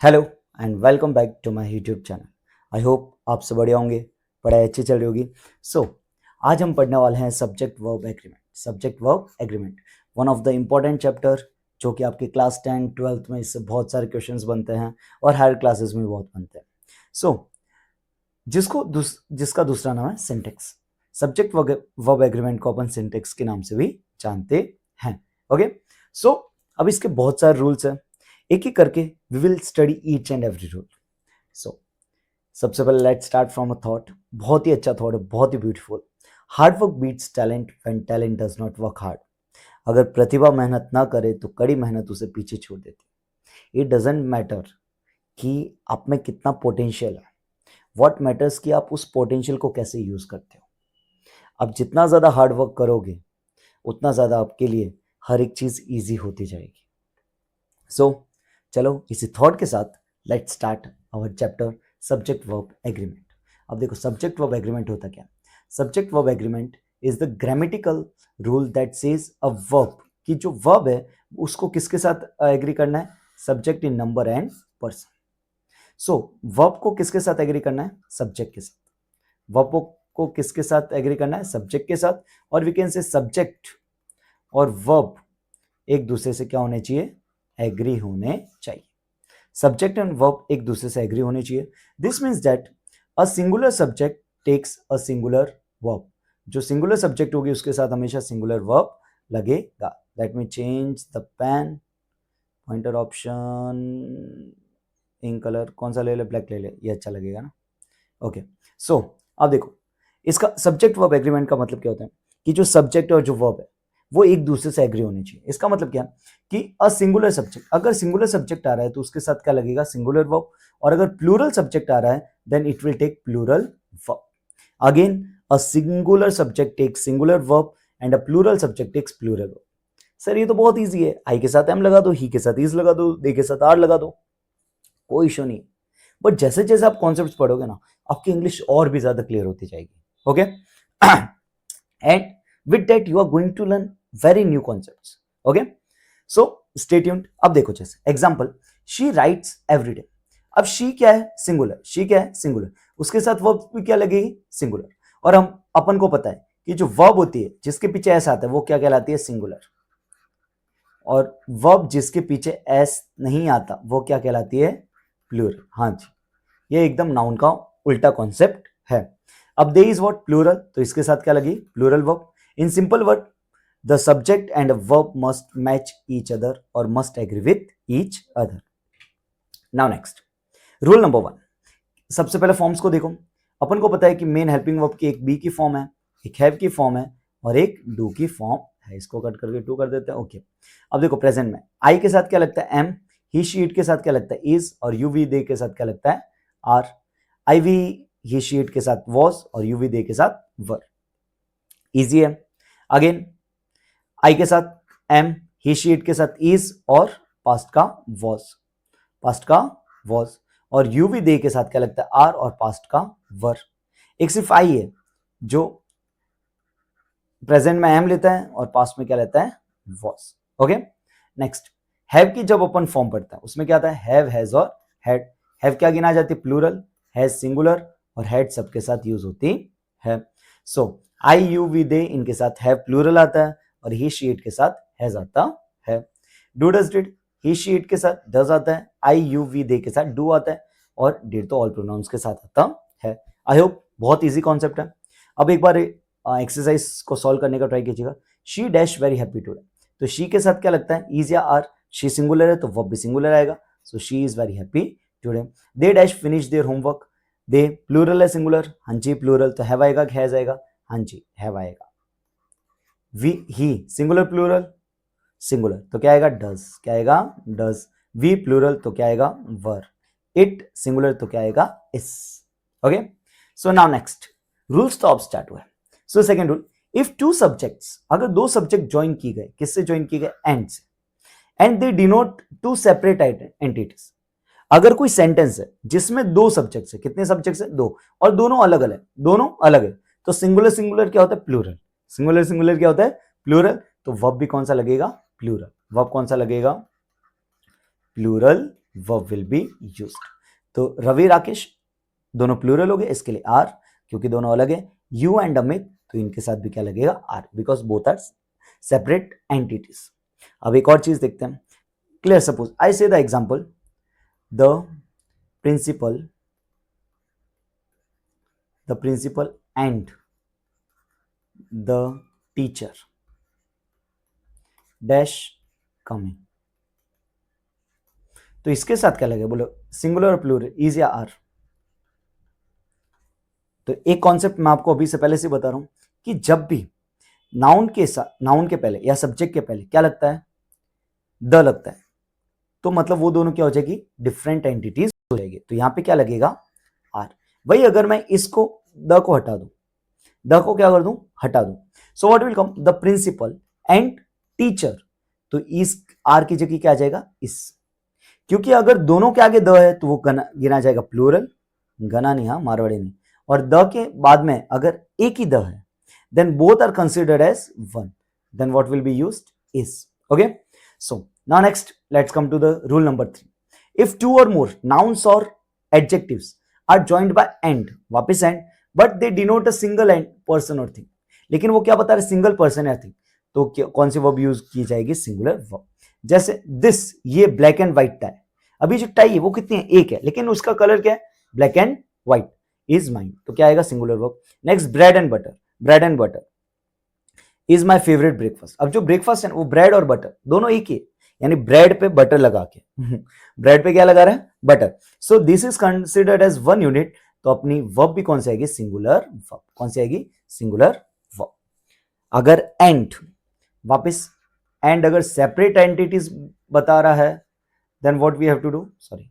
Hello and welcome back to my YouTube channel. I hope आप सब बढ़िया होंगे, पढ़ाई अच्छी चल रही होगी। आज हम पढ़ने वाले हैं subject verb agreement. Subject verb agreement one of the important chapter, जो कि आपके क्लास 10 12th में इससे बहुत सारे क्वेश्चंस बनते हैं और हायर क्लासेस में बहुत बनते हैं। जिसका दूसरा नाम है सिंटेक्स। सब्जेक्ट वर्ब एग्रीमेंट को अपन सिंटेक्स के नाम से भी जानते हैं। ओके, अब इसके बहुत सारे रूल्स हैं, एक एक करके we will study each and every rule. सबसे पहले let's start from a thought. बहुत ही अच्छा थॉट है, बहुत ही beautiful. Hard work beats talent when talent does not work hard. अगर प्रतिभा मेहनत ना करे तो कड़ी मेहनत उसे पीछे छोड़ देती। इट डजेंट मैटर कि आप में कितना पोटेंशियल है, व्हाट मैटर्स कि आप उस पोटेंशियल को कैसे यूज करते हो। आप जितना ज्यादा हार्ड वर्क करोगे उतना ज्यादा आपके लिए हर एक चीज ईजी होती जाएगी। चलो इसी थॉट के साथ let's start our chapter subject verb agreement. अब देखो सब्जेक्ट वर्ब एग्रीमेंट होता क्या। Subject verb agreement is the grammatical rule that says a verb, कि जो वर्ब है उसको किसके साथ एग्री करना है, subject in number and person. Verb को किसके साथ एग्री करना है, सब्जेक्ट के साथ। वर्ब को किसके साथ एग्री करना है, सब्जेक्ट के साथ। और वी कैन से सब्जेक्ट और वर्ब एक दूसरे से क्या होने चाहिए, एग्री होने चाहिए। सब्जेक्ट एंड वर्ब एक दूसरे से एग्री होने चाहिए। This means that a singular subject takes a singular verb. जो सिंगुलर सब्जेक्ट होगी उसके साथ हमेशा सिंगुलर वर्ब लगेगा। Let me change the pen, pointer option, ink colour कौन सा ले ले, ब्लैक ले ले, ये अच्छा लगेगा ना। ओके, अब देखो इसका सब्जेक्ट वर्ब एग्रीमेंट का मतलब क्या होता है कि जो सब्जेक्ट और जो वर्ब है वो एक दूसरे से एग्री होनी चाहिए। इसका मतलब क्या है कि अ सिंगुलर सब्जेक्ट, अगर सिंगुलर सब्जेक्ट आ रहा है तो उसके साथ क्या लगेगा, सिंगुलर वर्ब। और अगर प्लूरल सब्जेक्ट आ रहा है then it will take plural verb. Again a singular subject takes singular verb and a plural subject takes plural verb. Sir ये तो बहुत ईजी है, आई के साथ एम लगा दो, ही के साथ इज लगा दो, दे के साथ आर लगा दो, कोई इशू नहीं। बट जैसे जैसे आप कॉन्सेप्ट्स पढ़ोगे ना आपकी इंग्लिश और भी ज्यादा क्लियर होती जाएगी। Okay, and with that you are going to learn very new concepts. Okay, stay tuned. अब देखो जैसे example, she writes every day. अब शी क्या है, सिंगुलर। शी क्या है, सिंगुलर। उसके साथ वर्ब भी क्या लगेगी, सिंगुलर। और हम अपन को पता है कि जो वर्ब होती है जिसके पीछे एस आता है वो क्या कहलाती है, सिंगुलर। और वर्ब जिसके पीछे एस नहीं आता वो क्या कहलाती है, प्लूरल। हाँ जी, ये एकदम नाउन का उल्टा कॉन्सेप्ट है। अब दे इज व्हाट, प्लूरल, तो इसके साथ क्या लगी, plural verb. In simple word the subject and verb must match each other और must agree with each other. Now next, rule number 1। सबसे पहले फॉर्म्स को देखो। अपन को पता है कि मेन हेल्पिंग वर्ब की एक बी की फॉर्म है, एक हैव की फॉर्म है और एक डू की फॉर्म है। इसको कट करके टू कर देते हैं। ओके, अब देखो प्रेजेंट में आई के साथ क्या लगता है, एम। ही शी इट के साथ क्या लगता है, इज। और यू वी दे के साथ क्या लगता है, are. I we he she it के साथ वॉज और यू वी दे के साथ वर। इजी है। अगेन आई के साथ एम, ही शी इट के साथ इज और पास्ट का वॉज, पास्ट का वॉज। और यू वी दे के साथ क्या लगता है, आर और पास्ट का वर। एक सिर्फ आई है जो प्रेजेंट में एम लेता है और पास्ट में क्या लेता है, वॉज। ओके, नेक्स्ट हैव की जब अपन फॉर्म पढ़ता है उसमें क्या आता है, हैव, हैज और हैड। हैव क्या गिना जाती है, प्लूरल। हैज सिंगुलर और हैड सबके साथ यूज होती है। आई यू वी दे इनके साथ हैव प्लूरल आता है और ही शी इट के साथ हैज आता है। Do does did, he she it के साथ डज आता है, आई यू वी दे के साथ डू आता है और डिड तो ऑल प्रोनाउंस के साथ आता है। आई होप बहुत इजी कॉन्सेप्ट है। अब एक बार एक्सरसाइज को सॉल्व करने का ट्राई कीजिएगा। She dash very happy today, तो शी के साथ क्या लगता है, इज या आर। शी सिंगुलर है तो वर्ब भी सिंगुलर आएगा, so she is very happy today. They dash finish their homework, they plural है सिंगुलर, हाँ जी प्लूरल, तो हैव आएगा कि हैज आएगा, हाँ जी हैव आएगा। We he singular plural, singular तो क्या आएगा, डज, क्या आएगा, डज। वी प्लूरल तो क्या आएगा, वर। इट सिंगुलर तो क्या आएगा, इस। Okay, so now next rules तो अब स्टार्ट हुआ है। So second rule, if two subjects, अगर दो सब्जेक्ट ज्वाइन किए गए, किससे ज्वाइन किए गए, एंड से, and they denote to separate entities. अगर कोई सेंटेंस है जिसमें दो सब्जेक्ट्स है, कितने सब्जेक्ट्स है, दो, और दोनों अलग अलग, दोनों अलग है, तो सिंगुलर सिंगुलर क्या होता है, प्लूरल। सिंगुलर सिंगुलर क्या होता है, प्लूरल। तो वर्ब भी कौन सा लगेगा, प्लूरल। वर्ब कौन सा लगेगा, plural verb will be used. तो रवि राकेश दोनों प्लूरल हो गए, इसके लिए आर, क्योंकि दोनों अलग है। यू एंड अमित, तो इनके साथ भी क्या लगेगा, are, because both are separate entities. अब एक और चीज देखते हैं। Clear, suppose I say the example, the principal and the teacher dash coming. तो इसके साथ क्या लगेगा, बोलो सिंगुलर और प्लूरल, इज या आर। तो एक कॉन्सेप्ट मैं आपको अभी से पहले से बता रहा हूं कि जब भी नाउन के साथ, नाउन के पहले या सब्जेक्ट के पहले क्या लगता है, द लगता है, तो मतलब वो दोनों क्या हो जाएगी, डिफरेंट एंटिटीज हो जाएगी। तो यहां पे क्या लगेगा, आर। वही अगर मैं इसको द को हटा दूं, द को क्या कर दूं, हटा दूं, so what will come, the principal and teacher. तो इस आर की जगह क्या आ जाएगा, इस, क्योंकि अगर दोनों के आगे द है तो वो गिना जाएगा प्लूरल, गना नहीं, हाँ मारवाड़ी नहीं, और द के बाद में अगर एक ही द है, then both are considered as one, then what will be used, is. Okay, so now next let's come to the rule number 3. If two or more nouns or adjectives are joined by and, वापिस and, but they denote a single and person or thing, लेकिन वो क्या बता रहे, single person है thing, तो कौन सी verb use की जाएगी, सिंगुलर वर्ब। जैसे दिस, ये ब्लैक एंड व्हाइट टाई, अभी जो टाई है वो कितनी है, एक है, लेकिन उसका कलर क्या है, black and white, is mine, तो क्या आएगा, singular verb. Next, bread and butter, bread and butter is my favourite breakfast. अब जो ब्रेकफास्ट है वो ब्रेड और बटर दोनों एक ही, यानी ब्रेड पे बटर लगा के ब्रेड पे क्या लगा रहा है, butter, so this is considered as one unit. तो अपनी वर्ब भी कौन सी आएगी, सिंगुलर वर्ब, कौन सी आएगी, सिंगुलर वर्ब। अगर एंड, वापस एंड अगर सेपरेट एंटिटीज बता रहा है, then what we have to do, sorry,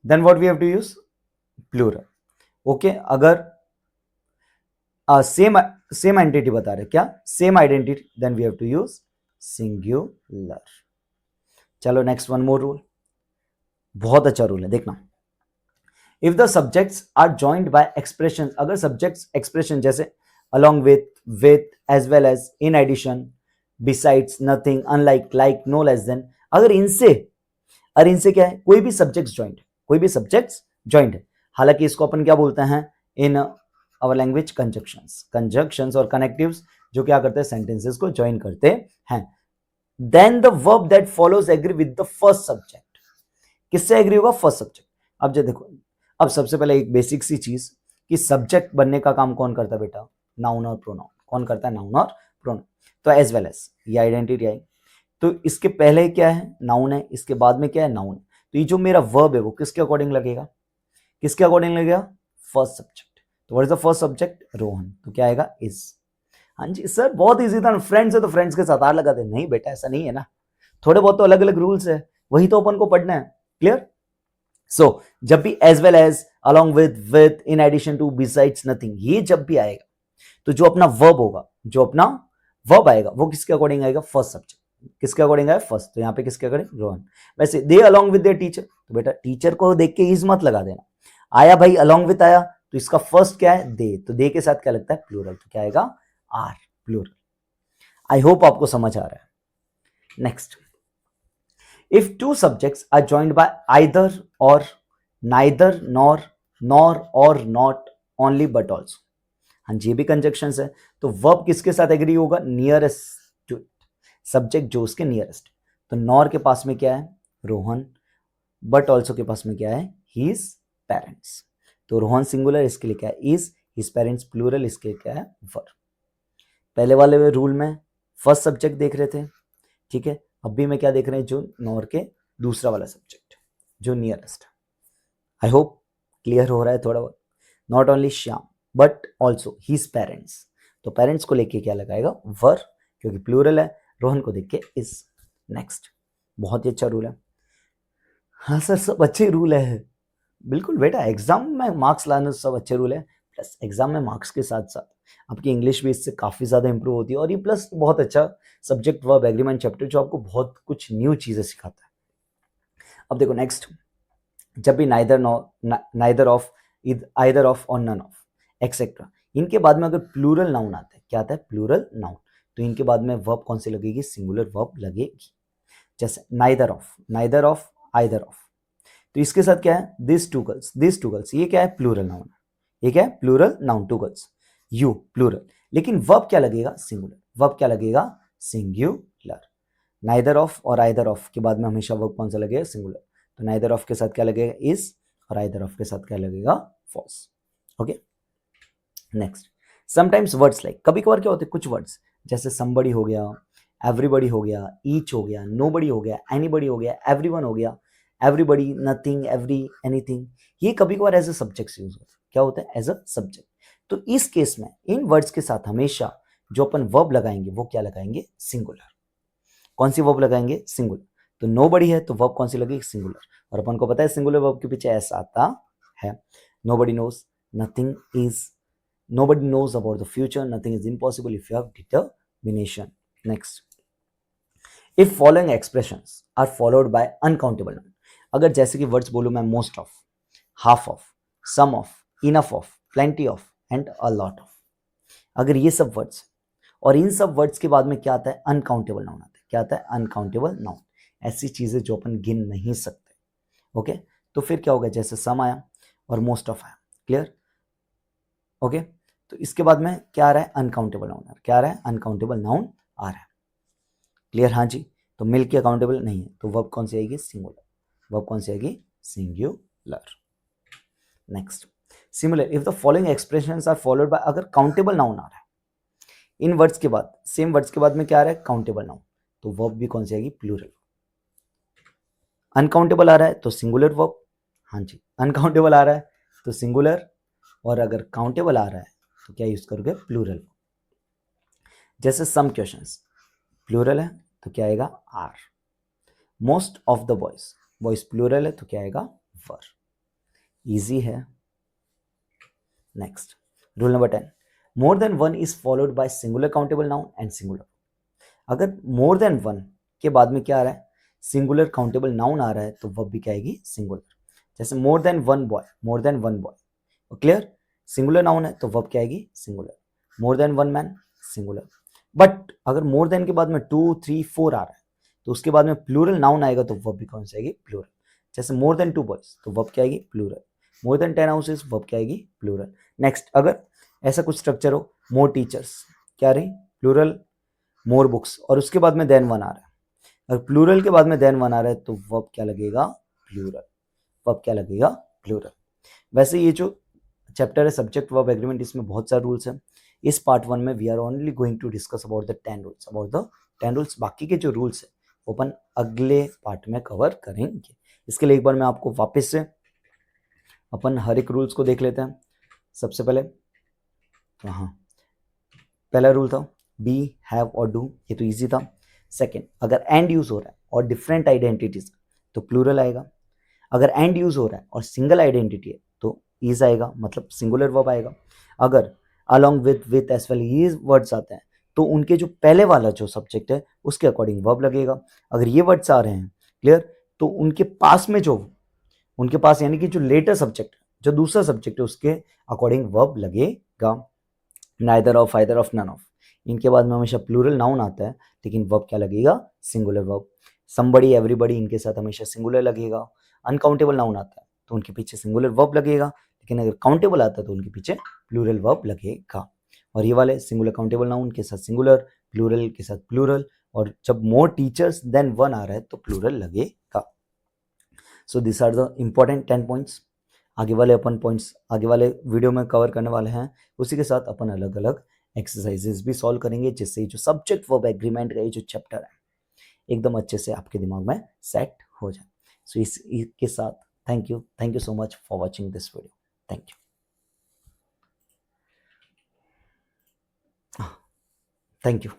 then what we have to use, plural. Okay, अगर सेम एंटिटी बता रहे, क्या same identity, then we have to use singular. चलो नेक्स्ट, वन मोर रूल, बहुत अच्छा रूल है, देखना। If the subjects are joined by expression, अगर सब्जेक्ट्स एक्सप्रेशन जैसे along with as well as in addition besides nothing unlike like no less than, अगर इनसे क्या है, कोई भी सब्जेक्ट्स ज्वाइंट है, कोई भी सब्जेक्ट्स ज्वाइंट है, हालांकि इसको अपन क्या बोलते हैं इन आवर लैंग्वेज, कंजक्शंस और कनेक्टिव्स, जो क्या करते हैं, सेंटेंसेस को ज्वाइन करते हैं। Then the verb that follows agree with the first subject, किससे एग्री होगा, फर्स्ट सब्जेक्ट। अब जो देखो, अब सबसे पहले एक बेसिक सी चीज कि सब्जेक्ट बनने का काम कौन करता है बेटा, नाउन और प्रोनाउन, कौन करता है, नाउन और प्रोनाउन। तो एज वेल एज ये आइडेंटिटी आई, तो इसके पहले क्या है, नाउन है, इसके बाद में क्या है, नाउन। तो ये जो मेरा वर्ब है वो किसके अकॉर्डिंग लगेगा, किसके अकॉर्डिंग लगेगा, फर्स्ट सब्जेक्ट। तो what is the first subject, Rohan, तो क्या आएगा, इज। हाँ जी सर, बहुत इजी था, फ्रेंड्स है तो फ्रेंड्स के साथ आर लगा दे, नहीं बेटा ऐसा नहीं है ना, थोड़े बहुत तो अलग अलग रूल्स है, वही तो अपन को पढ़ना है। क्लियर, सो जब भी as well as, along with, in addition to, besides nothing, ये जब भी आएगा तो जो अपना वर्ब होगा, जो अपना वर्ब आएगा वो किसके अकॉर्डिंग आएगा, फर्स्ट सब्जेक्ट, किसके अकॉर्डिंग आएगा, फर्स्ट। तो यहाँ पे किसके अकॉर्डिंग, रोहन। वैसे दे अलॉन्ग विद देयर टीचर, तो बेटा टीचर को देख के इज मत लगा देना, आया भाई अलॉन्ग विद आया, तो इसका फर्स्ट क्या है, दे, तो दे के साथ क्या लगता है, प्लूरल, तो क्या आएगा, आर, प्लूरल। आई होप आपको समझ आ रहा है। Next, if two subjects are joined by either or, neither, nor और नॉट, ओनली बट ऑल्सो, हाँ जी, ये भी कंजक्शंस है। तो वर्ब किसके साथ एग्री होगा, नियरेस्ट टू इट, सब्जेक्ट जो उसके नियरेस्ट। तो नॉर के पास में क्या है, रोहन, बट ऑल्सो के पास में क्या है, हिज पेरेंट्स। तो रोहन सिंगुलर, इसके लिए क्या है, इज, हिज पेरेंट्स प्लूरल, इसके लिए क्या है, वर्ब। पहले वाले रूल में फर्स्ट सब्जेक्ट देख रहे थे, ठीक है, अब भी मैं क्या देख रहे हैं, जो नॉर के दूसरा वाला सब्जेक्ट जो नियरेस्ट। आई होप क्लियर हो रहा है थोड़ा बहुत। Not only Shyam but also his parents, तो पेरेंट्स को लेके क्या लगाएगा, वर, क्योंकि प्लूरल है, रोहन को देख के इज। नेक्स्ट, बहुत ही अच्छा रूल है। हाँ सर, सब अच्छे रूल है, बिल्कुल बेटा, एग्जाम में मार्क्स लाने सब अच्छे रूल है, प्लस एग्जाम में मार्क्स के साथ साथ आपकी इंग्लिश भी इससे काफ़ी ज़्यादा इंप्रूव होती है, और ये प्लस बहुत अच्छा सब्जेक्ट वर्ब एग्रीमेंट चैप्टर जो आपको बहुत कुछ न्यू चीज़ें सिखाता है। अब देखो नेक्स्ट, जब भी नाइदर ऑफ, आइदर ऑफ और नन ऑफ एक्सेट्रा, इनके बाद में अगर प्लूरल नाउन आता है, क्या आता है, प्लूरल नाउन, तो इनके बाद में वर्ब कौन सी लगेगी, सिंगुलर वर्ब लगेगी। जैसे नाइदर ऑफ आइदर ऑफ। तो इसके साथ क्या है, दिस टू गर्ल्स, ये क्या है, प्लूरल नाउन, ये क्या है, plural noun, two girls, you plural. लेकिन वर्ब क्या लगेगा, सिंगुलर, वर्ब क्या लगेगा, सिंगुलर। नाइदर ऑफ और आइदर ऑफ के बाद में हमेशा वर्ब कौन सा लगेगा, सिंगुलर। तो नाइदर ऑफ के साथ क्या लगेगा, इज, और आइदर ऑफ के साथ क्या लगेगा, falls. Okay, next, sometimes words like, कभी कभार क्या होते हैं कुछ वर्ड्स, जैसे समबडी हो गया, एवरीबडी हो गया, ईच हो गया, नोबडी हो गया, एनीबडी हो गया, एवरीवन हो गया, एवरीबडी, नथिंग, एवरी, एनीथिंग, ये कभी कभार एज अ सब्जेक्ट यूज होता है। क्या होता है, एज अ सब्जेक्ट। तो इस केस में इन वर्ड्स के साथ हमेशा जो अपन वर्ब लगाएंगे वो क्या लगाएंगे, सिंगुलर। कौन सी वर्ब लगाएंगे, सिंगुलर। तो नोबडी है तो वर्ब कौन सी लगेगी, सिंगुलर। और अपन को पता है सिंगुलर वर्ब के पीछे ऐसा आता है, nobody knows, nothing is, nobody knows about the future, nothing is impossible if you have determination. Next, if following expressions are followed by uncountable noun, अगर जैसे कि वर्ड्स बोलूं मैं, most of, half of, some of, enough of, plenty of and a lot of, अगर ये सब words और इन सब वर्ड्स के बाद में क्या आता है, अनकाउंटेबल नाउन आता है। क्या आता है, अनकाउंटेबल नाउन, ऐसी चीजें जो अपन गिन नहीं सकते। ओके, तो फिर क्या होगा, जैसे सम आया और मोस्ट ऑफ आया, क्लियर। ओके, तो इसके बाद में क्या आ रहा है, अनकाउंटेबल नाउन, क्या आ रहा है, अनकाउंटेबल नाउन आ रहा है, क्लियर। हाँ जी, तो मिल के अकाउंटेबल नहीं है, तो वर्ब कौन सी आएगी, सिंगुलर, वर्ब कौन सी आएगी, singular. Next, similar if the following expressions are followed by, अगर काउंटेबल नाउन आ रहा है इन वर्ड्स के बाद, सेम वर्ड्स के बाद में क्या आ रहा है, काउंटेबल नाउन, तो वर्ब भी कौन सी आएगी, प्लूरल। अनकाउंटेबल आ रहा है तो सिंगुलर वर्ब, हाँ जी, अनकाउंटेबल आ रहा है तो सिंगुलर, और अगर काउंटेबल आ रहा है तो क्या यूज करोगे, प्लूरल। जैसे सम क्वेश्चंस, प्लूरल है तो क्या आएगा, are. Most of the boys, boys plural है तो क्या आएगा, वर। इजी है। Next, rule number 10, more than one is followed by singular countable noun and singular. अगर मोर देन वन के बाद में क्या आ रहा है, सिंगुलर काउंटेबल नाउन आ रहा है तो वर्ब भी क्या आएगी, सिंगुलर। जैसे मोर देन वन बॉय, मोर than one boy, clear, singular noun है तो वर्ब क्या आएगी, singular. More than one man, singular. But अगर मोर देन के बाद में 2 3 4 आ रहा है तो उसके बाद में प्लूरल नाउन आएगा तो वर्ब भी कौन सी आएगी, प्लूरल। जैसे मोर देन 2 बॉयज तो वर्ब क्या आएगी, plural. More than 10 houses, verb क्या आएगी, प्लूरल। नेक्स्ट, अगर ऐसा कुछ स्ट्रक्चर हो, मोर टीचर्स, क्या रही, प्लूरल, मोर बुक्स, और उसके बाद में देन वन आ रहा है, अगर प्लूरल के बाद में देन वन आ रहा है तो वर्ब क्या लगेगा, प्लूरल, वर्ब क्या लगेगा, प्लूरल। वैसे ये जो चैप्टर है सब्जेक्ट वर्ब एग्रीमेंट, इसमें बहुत सारे रूल्स हैं। इस पार्ट 1 में we are only going to discuss about the 10 rules, about the 10 rules. बाकी के जो रूल्स है वो अपन अगले पार्ट में कवर करेंगे। इसके लिए एक बार मैं आपको वापस से अपन हर एक रूल्स को देख लेते हैं। सबसे पहले तो हाँ, पहला रूल था बी, हैव और डू, ये तो इजी था। सेकंड, अगर एंड यूज हो रहा है और डिफरेंट आइडेंटिटीज तो प्लूरल आएगा। अगर एंड यूज हो रहा है और सिंगल आइडेंटिटी है तो इज आएगा, मतलब सिंगुलर वर्ब आएगा। अगर अलोंग विथ एज वेल ये वर्ड्स आते हैं तो उनके जो पहले वाला जो सब्जेक्ट है उसके अकॉर्डिंग वर्ब लगेगा। अगर ये वर्ड्स आ रहे हैं, क्लियर, तो उनके पास में जो, उनके पास यानी कि जो लेटर सब्जेक्ट, जो दूसरा सब्जेक्ट है उसके अकॉर्डिंग वर्ब लगेगा। Neither of, either of, none of, इनके बाद में हमेशा प्लूरल नाउन आता है लेकिन वर्ब क्या लगेगा, सिंगुलर वर्ब। समबडी, एवरीबडी, इनके साथ हमेशा सिंगुलर लगेगा। अनकाउंटेबल नाउन आता है तो उनके पीछे सिंगुलर वर्ब लगेगा, लेकिन अगर काउंटेबल आता है तो उनके पीछे प्लूरल वर्ब लगेगा। और ये वाले सिंगुलर काउंटेबल नाउन के साथ सिंगुलर, प्लूरल के साथ प्लूरल, और जब मोर टीचर्स देन वन आ रहा है तो प्लूरल लगेगा। So this are the important 10 points. आगे वाले अपन पॉइंट्स आगे वाले वीडियो में कवर करने वाले हैं। उसी के साथ अपन अलग अलग एक्सरसाइजेस भी सॉल्व करेंगे, जिससे जो सब्जेक्ट वर्ब एग्रीमेंट का ये जो चैप्टर है एकदम अच्छे से आपके दिमाग में सेट हो जाए। सो इसके साथ thank you so much for watching this video. Thank you.